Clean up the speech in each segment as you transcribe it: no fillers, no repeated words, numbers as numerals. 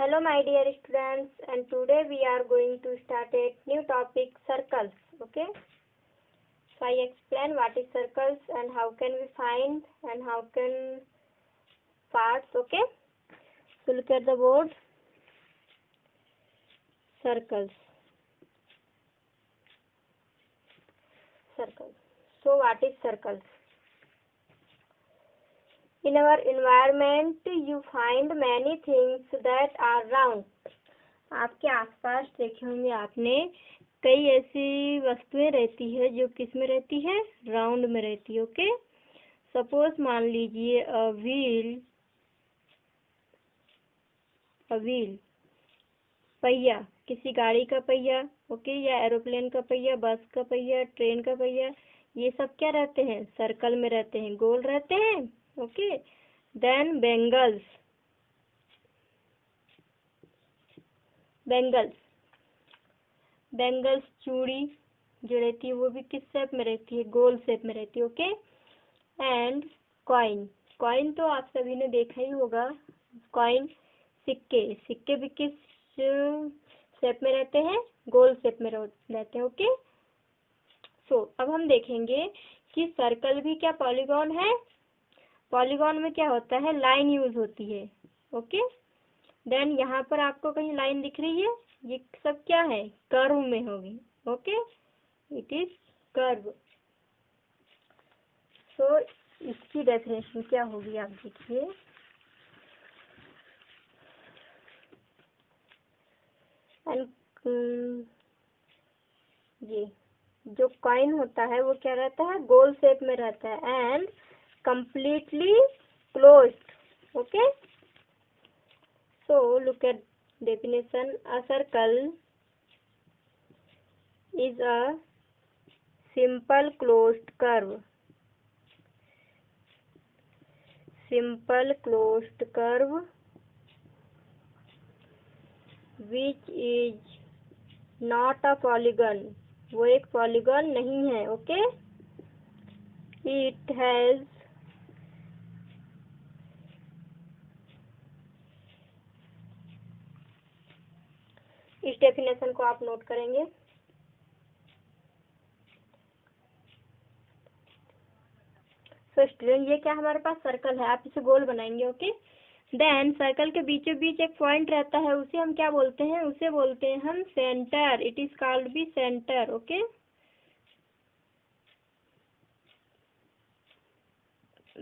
Hello my dear students, and today we are going to start a new topic, circles. Okay, so I explain what is circles and how can we find and how can parts. Okay, so look at the board. Circles. So what is circles? In our environment you find many things that are round. आपके आसपास देखे होंगे आपने कई ऐसी वस्तुएं रहती है जो किस में रहती है, राउंड में रहती है. ओके, सपोज मान लीजिए अ व्हील पहिया, किसी गाड़ी का पहिया. ओके, या एरोप्लेन का पहिया, बस का पहिया, ट्रेन का पहिया, ये सब क्या रहते हैं, सर्कल में रहते हैं, गोल रहते हैं. ओके, देन बेंगल्स चूड़ी जो रहती है वो भी किस शेप में रहती है, गोल शेप में रहती है. ओके, एंड कॉइन तो आप सभी ने देखा ही होगा. कॉइन सिक्के भी किस शेप में रहते हैं, गोल शेप में रहते हैं. ओके, सो अब हम देखेंगे कि सर्कल भी क्या पॉलीगॉन है. पॉलीगॉन में क्या होता है, लाइन यूज होती है. ओके, देन यहाँ पर आपको कहीं लाइन दिख रही है, ये सब क्या है, कर्व में होगी. Okay, it is curve. So इसकी डेफिनेशन क्या होगी आप देखिए. एंड ये जो कॉइन होता है वो क्या रहता है, गोल शेप में रहता है and completely closed. Okay, so look at definition. A circle is a simple closed curve which is not a polygon. वो एक पॉलीगॉन नहीं है. ओके, it has इस डेफिनेशन को आप नोट करेंगे. सो स्टूडेंट, ये क्या हमारे पास सर्कल है, आप इसे गोल बनाएंगे. ओके, देन सर्कल के बीचों बीच एक पॉइंट रहता है, उसे हम क्या बोलते हैं, उसे बोलते हैं हम centre. It is called B centre. Okay,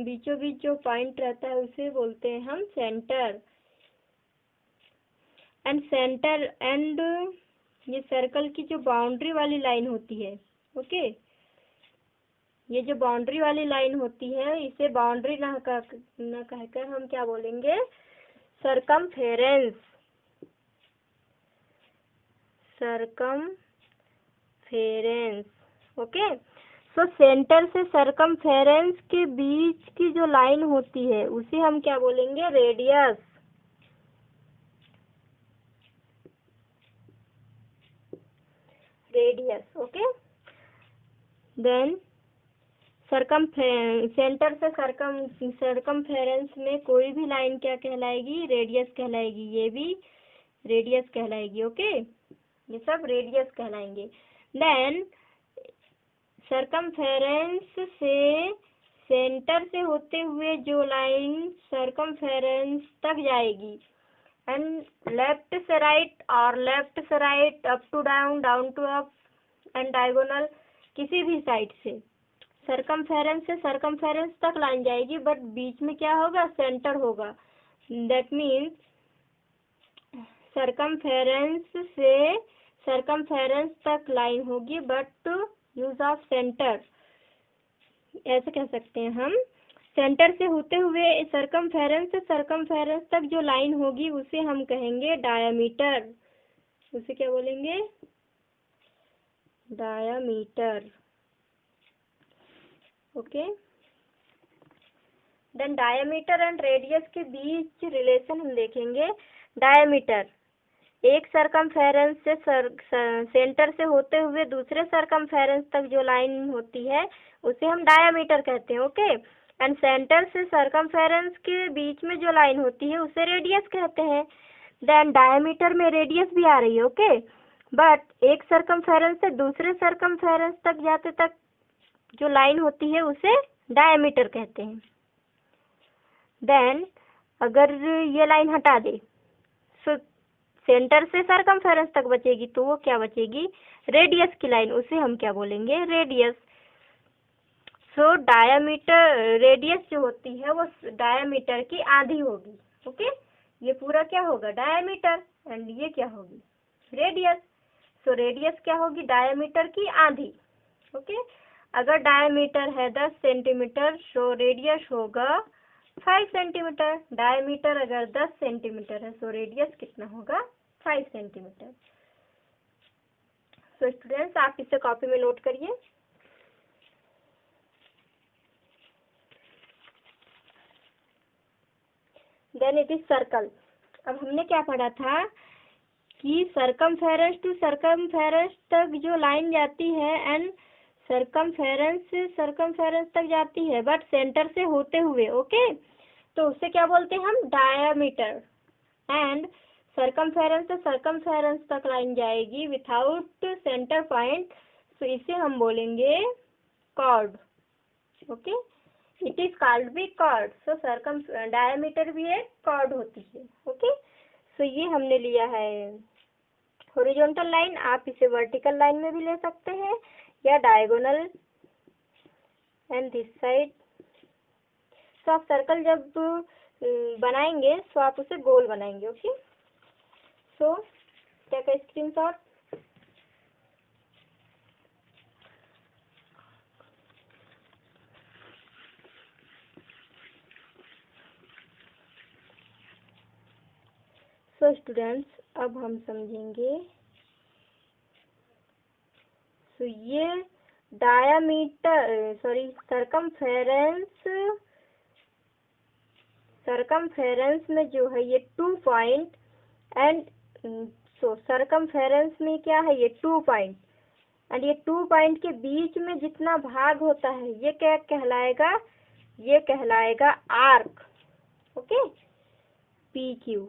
बीचों बीच जो पॉइंट रहता है उसे बोलते हैं हम सेंटर. एंड ये सर्कल की जो बाउंड्री वाली लाइन होती है. ओके, ये जो बाउंड्री वाली लाइन होती है इसे बाउंड्री न कहकर हम क्या बोलेंगे, सरकमफेरेंस. ओके, सो सेंटर से सरकमफेरेंस के बीच की जो लाइन होती है उसे हम क्या बोलेंगे, रेडियस. ओके, देन सेंटर से सरकमफेरेंस में कोई भी लाइन क्या कहलाएगी, रेडियस कहलाएगी. ये भी रेडियस कहलाएगी. ओके, ये सब रेडियस कहलाएंगे. देन सरकमफेरेंस से सेंटर से होते हुए जो लाइन सरकमफेरेंस तक जाएगी एंड लेफ्ट से राइट और लेफ्ट से right, up to down, down to up and diagonal, किसी भी साइड से सरकमफेरेंस से सरकमफेरेंस तक लाइन जाएगी, बट बीच में क्या होगा, सेंटर होगा. दैट मीन्स सरकमफेरेंस से सरकमफेरेंस तक लाइन होगी बट यूज ऑफ सेंटर. ऐसे कह सकते हैं हम, सेंटर से होते हुए सरकमफेरेंस से सरकमफेरेंस तक जो लाइन होगी उसे हम कहेंगे डायामीटर. उसे क्या बोलेंगे, diameter. Okay, then diameter and radius के बीच रिलेशन हम देखेंगे. डायामीटर, एक सरकमफेरेंस से सेंटर से होते हुए दूसरे सरकमफेरेंस तक जो लाइन होती है उसे हम डायामीटर कहते हैं. ओके, एंड सेंटर से सरकमफेरेंस के बीच में जो लाइन होती है उसे रेडियस कहते हैं. देन डायमीटर में रेडियस भी आ रही है, ओके, बट एक सरकमफेरेंस से दूसरे सरकमफेरेंस तक जाते तक जो लाइन होती है उसे डायमीटर कहते हैं। देन अगर ये लाइन हटा दे सो सेंटर से सरकमफेरेंस तक बचेगी, तो वो क्या बचेगी, रेडियस की लाइन, उसे हम क्या बोलेंगे, रेडियस। सो डायमीटर, रेडियस जो होती है वो डायमीटर की आधी होगी, ओके। ये पूरा क्या होगा, डायमीटर, एंड ये क्या होगी, रेडियस। सो रेडियस क्या होगी, डायमीटर की आधी, ओके। अगर डायमीटर है 10 सेंटीमीटर, सो रेडियस होगा 5 सेंटीमीटर। डायमीटर अगर 10 सेंटीमीटर है, सो रेडियस कितना होगा, 5 सेंटीमीटर। सो स्टूडेंट्स, आप इसे कॉपी में नोट करिए। Then it is circle. अब हमने क्या पढ़ा था कि सरकमफेरेंस टू सरकमफेरेंस तक जो लाइन जाती है एंड सरकमफेरेंस से सरकमफेरेंस तक जाती है, बट सेंटर से होते हुए, ओके, तो उससे क्या बोलते हैं हम, डायमीटर। एंड सरकमफेरेंस से सरकमफेरेंस तक लाइन जाएगी विथआउट सेंटर पॉइंट, तो इसे हम बोलेंगे chord, okay. It is called भी कॉर्ड। सो सरकम डायमीटर भी एक कॉर्ड होती है, ओके। सो ये हमने लिया है हॉरिजॉन्टल लाइन, आप इसे वर्टिकल लाइन में भी ले सकते हैं या diagonal, and this side. So आप सर्कल जब बनाएंगे सो आप उसे गोल बनाएंगे, okay. So take a screenshot. So students, अब हम समझेंगे। सो ये डायामीटर, सॉरी, सरकमफेरेंस में जो है ये 2 पॉइंट, एंड सो सरकमफेरेंस में क्या है, ये 2 पॉइंट, एंड ये 2 पॉइंट के बीच में जितना भाग होता है ये क्या कहलाएगा, ये कहलाएगा आर्क, ओके, PQ,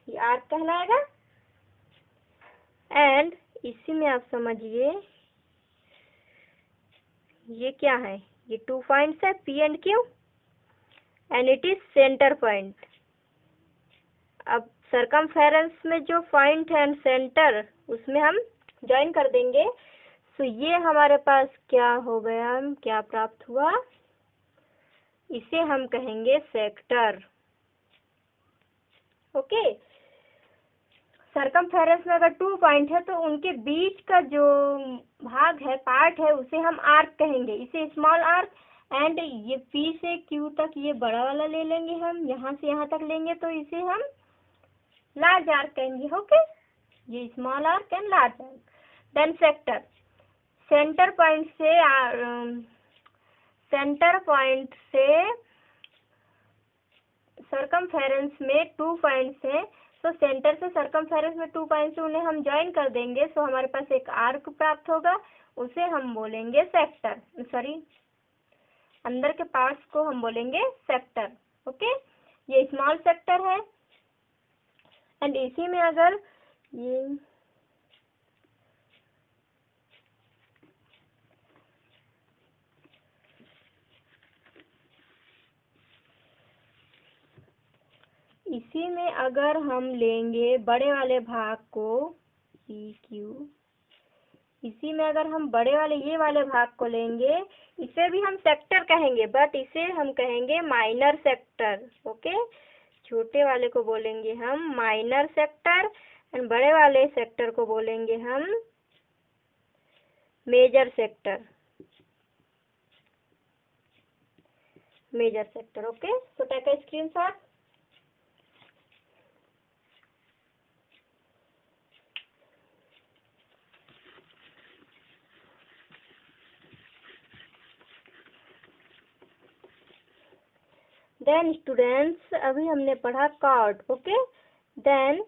ये आर्क कहलाएगा। एंड इसी में आप समझिए ये क्या है, ये 2 पॉइंट्स है P and Q, and it is centre point. अब सरकमफेरेंस में जो पॉइंट है एंड सेंटर, उसमें हम ज्वाइन कर देंगे। सो ये हमारे पास क्या हो गया, क्या प्राप्त हुआ, इसे हम कहेंगे सेक्टर, ओके। सरकमफेरेंस में अगर 2 पॉइंट है तो उनके बीच का जो भाग है, पार्ट है, उसे हम आर्क कहेंगे, इसे स्मॉल आर्क। एंड ये P से Q तक ये बड़ा वाला ले लेंगे हम, यहाँ से यहाँ तक लेंगे तो इसे हम लार्ज आर्क कहेंगे, ओके। ये small arc and large arc. Then sector, centre point से सरकमफेरेंस में 2 पॉइंट्स हैं, तो सेंटर से सरकमफेरेंस में 2 पॉइंट्स, उन्हें हम ज्वाइन कर देंगे, सो हमारे पास एक आर्क प्राप्त होगा, उसे हम बोलेंगे सेक्टर, सॉरी, अंदर के पार्ट्स को हम बोलेंगे सेक्टर, ओके। ये स्मॉल सेक्टर है। एंड इसी में अगर ये इसी में अगर हम लेंगे बड़े वाले भाग को PQ, इसी में अगर हम बड़े वाले ये वाले भाग को लेंगे, इसे भी हम सेक्टर कहेंगे, बट इसे हम कहेंगे माइनर सेक्टर, ओके। छोटे वाले को बोलेंगे हम माइनर सेक्टर, एंड बड़े वाले सेक्टर को बोलेंगे हम major sector, okay. So take a screenshot. Then students, अभी हमने पढ़ा कॉर्ड, ओके। देन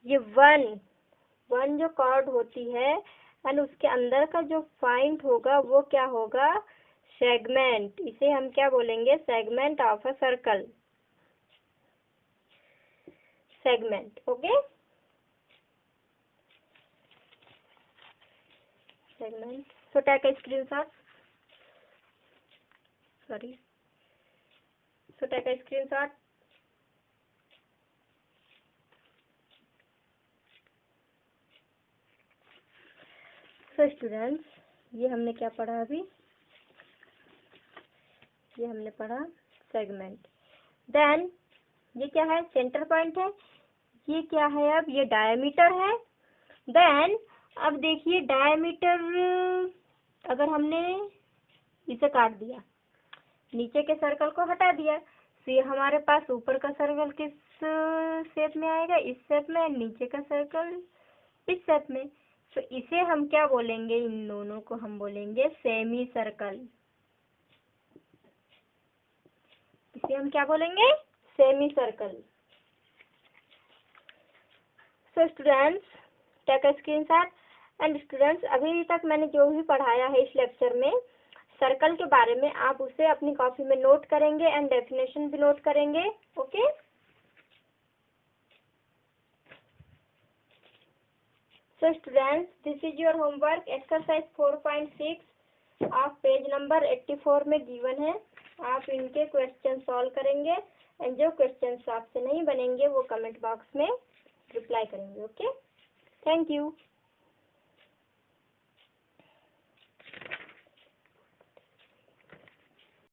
ये वन जो कॉर्ड होती है, एंड उसके अंदर का जो पॉइंट होगा वो क्या होगा, सेगमेंट। इसे हम क्या बोलेंगे, segment of a circle. segment. Okay, segment. So take a screenshot. Sorry. So take a screenshot. So students, ये हमने क्या पढ़ा अभी? ये हमने पढ़ा सेगमेंट. देन ये क्या है? सेंटर पॉइंट है. ये क्या है? अब ये डायमीटर है. देन अब देखिए डायमीटर, अगर हमने इसे काट दिया, नीचे के सर्कल को हटा दिया, तो ये हमारे पास ऊपर का सर्कल किस शेप में आएगा? इस शेप में. नीचे का सर्कल इस शेप में. तो इसे हम क्या बोलेंगे? इन दोनों को हम बोलेंगे सेमी सर्कल. इसे हम क्या बोलेंगे? Semi circle. So students, take a screenshot. And students, अभी तक मैंने जो भी पढ़ाया है इस लेक्चर में सर्कल के बारे में, आप उसे अपनी कॉपी में नोट करेंगे एंड डेफिनेशन भी नोट करेंगे. Okay. So students, this is your homework exercise 4.6 आप पेज नंबर 84 में गिवन है. आप इनके क्वेश्चन सॉल्व करेंगे एंड जो क्वेश्चन आपसे नहीं बनेंगे वो कमेंट बॉक्स में रिप्लाई करेंगे. Okay, thank you.